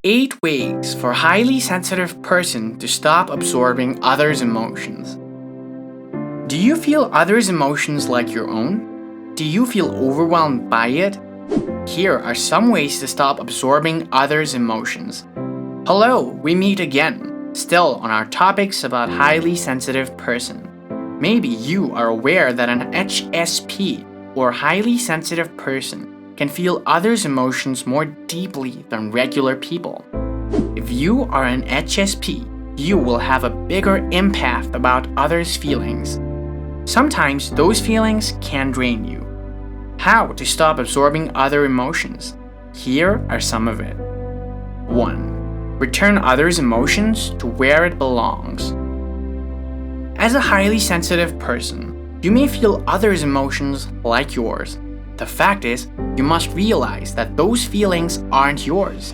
8 ways for a highly sensitive person to stop absorbing others' emotions. Do you feel others' emotions like your own? Do you feel overwhelmed by it? Here are some ways to stop absorbing others' emotions. Hello, we meet again, still on our topics about highly sensitive person. Maybe you are aware that an HSP or highly sensitive person can feel others' emotions more deeply than regular people. If you are an HSP, you will have a bigger empath about others' feelings. Sometimes those feelings can drain you. How to stop absorbing other emotions? Here are some of it. 1. Return others' emotions to where it belongs. As a highly sensitive person, you may feel others' emotions like yours. The fact is, you must realize that those feelings aren't yours.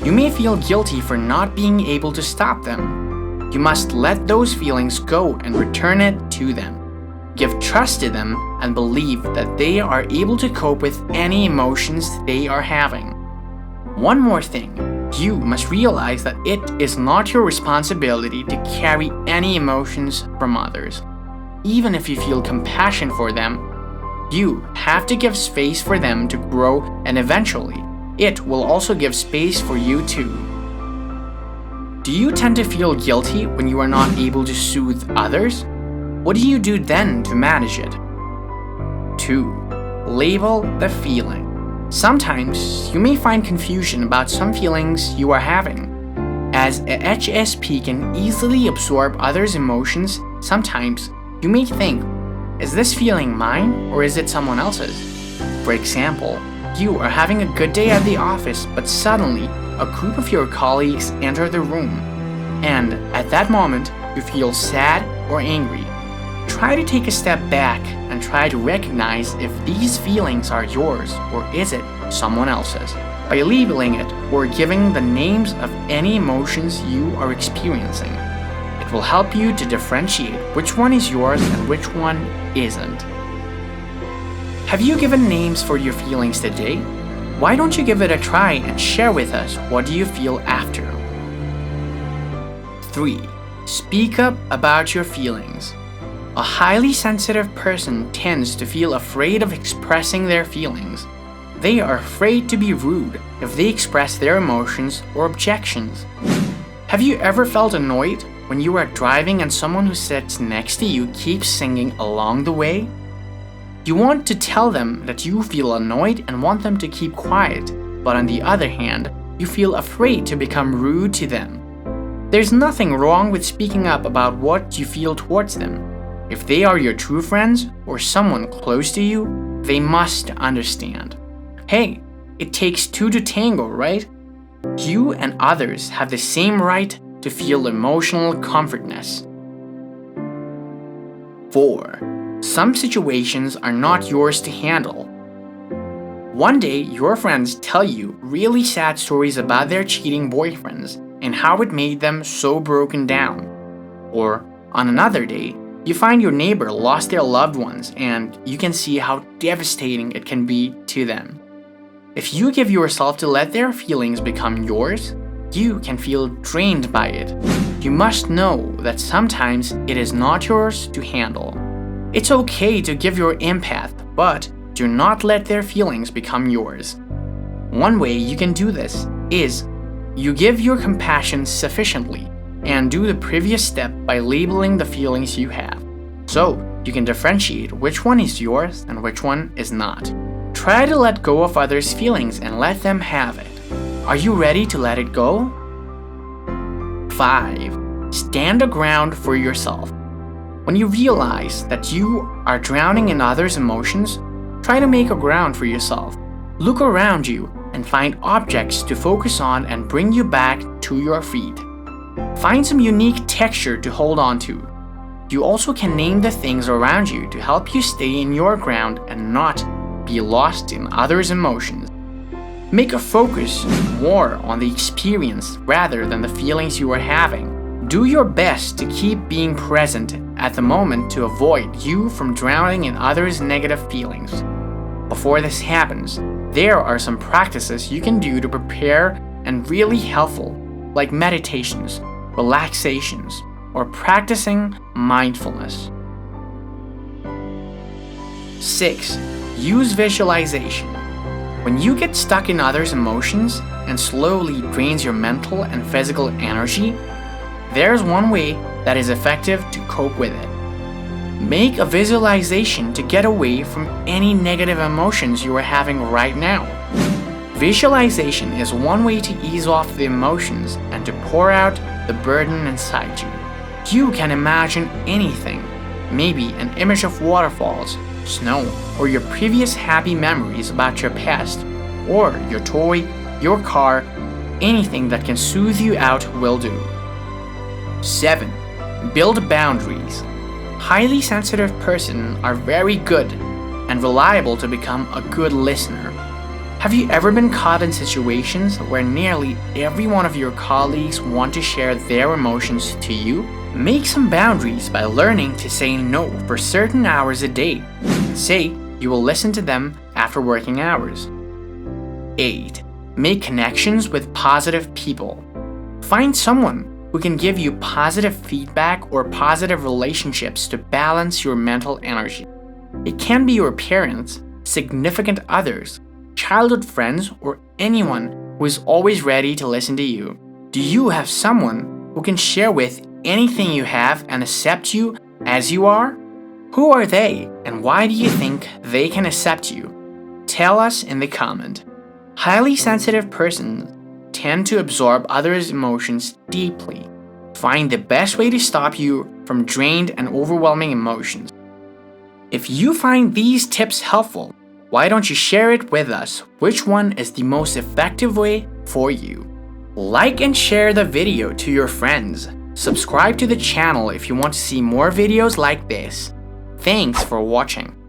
You may feel guilty for not being able to stop them. You must let those feelings go and return it to them. Give trust to them and believe that they are able to cope with any emotions they are having. One more thing, you must realize that it is not your responsibility to carry any emotions from others. Even if you feel compassion for them, you have to give space for them to grow, and eventually, it will also give space for you too. Do you tend to feel guilty when you are not able to soothe others? What do you do then to manage it? 2. Label the feeling. Sometimes you may find confusion about some feelings you are having. As a HSP can easily absorb others' emotions, sometimes you may think, is this feeling mine or is it someone else's? For example, you are having a good day at the office, but suddenly a group of your colleagues enter the room, and at that moment you feel sad or angry. Try to take a step back and try to recognize if these feelings are yours or is it someone else's. By labeling it or giving the names of any emotions you are experiencing, it will help you to differentiate which one is yours and which one isn't. Have you given names for your feelings today? Why don't you give it a try and share with us what do you feel after? 3. Speak up about your feelings. A highly sensitive person tends to feel afraid of expressing their feelings. They are afraid to be rude if they express their emotions or objections. Have you ever felt annoyed when you are driving and someone who sits next to you keeps singing along the way? You want to tell them that you feel annoyed and want them to keep quiet, but on the other hand, you feel afraid to become rude to them. There's nothing wrong with speaking up about what you feel towards them. If they are your true friends or someone close to you, they must understand. Hey, it takes two to tango, right? You and others have the same right to feel emotional comfortness. 4. Some situations are not yours to handle. One day, your friends tell you really sad stories about their cheating boyfriends and how it made them so broken down. Or, on another day, you find your neighbor lost their loved ones and you can see how devastating it can be to them. If you give yourself to let their feelings become yours, you can feel drained by it. You must know that sometimes it is not yours to handle. It's okay to give your empath, but do not let their feelings become yours. One way you can do this is you give your compassion sufficiently and do the previous step by labeling the feelings you have, so you can differentiate which one is yours and which one is not. Try to let go of others' feelings and let them have it. Are you ready to let it go? 5. Stand a ground for yourself. When you realize that you are drowning in others' emotions, try to make a ground for yourself. Look around you and find objects to focus on and bring you back to your feet. Find some unique texture to hold on to. You also can name the things around you to help you stay in your ground and not be lost in others' emotions. Make a focus more on the experience rather than the feelings you are having. Do your best to keep being present at the moment to avoid you from drowning in others' negative feelings. Before this happens, there are some practices you can do to prepare and really helpful, like meditations, relaxations, or practicing mindfulness. 6. Use visualization. When you get stuck in others' emotions and slowly drains your mental and physical energy, there's one way that is effective to cope with it. Make a visualization to get away from any negative emotions you are having right now. Visualization is one way to ease off the emotions and to pour out the burden inside you. You can imagine anything, maybe an image of waterfalls, snow, or your previous happy memories about your past, or your toy, your car, anything that can soothe you out will do. 7. Build boundaries. Highly sensitive persons are very good and reliable to become a good listener. Have you ever been caught in situations where nearly every one of your colleagues want to share their emotions to you? Make some boundaries by learning to say no for certain hours a day. Say you will listen to them after working hours. 8. Make connections with positive people. Find someone who can give you positive feedback or positive relationships to balance your mental energy. It can be your parents, significant others, childhood friends, or anyone who is always ready to listen to you. Do you have someone who can share with anything you have and accept you as you are? Who are they, and why do you think they can accept you? Tell us in the comment. Highly sensitive persons tend to absorb others' emotions deeply. Find the best way to stop you from drained and overwhelming emotions. If you find these tips helpful, why don't you share it with us? Which one is the most effective way for you? Like and share the video to your friends. Subscribe to the channel if you want to see more videos like this. Thanks for watching.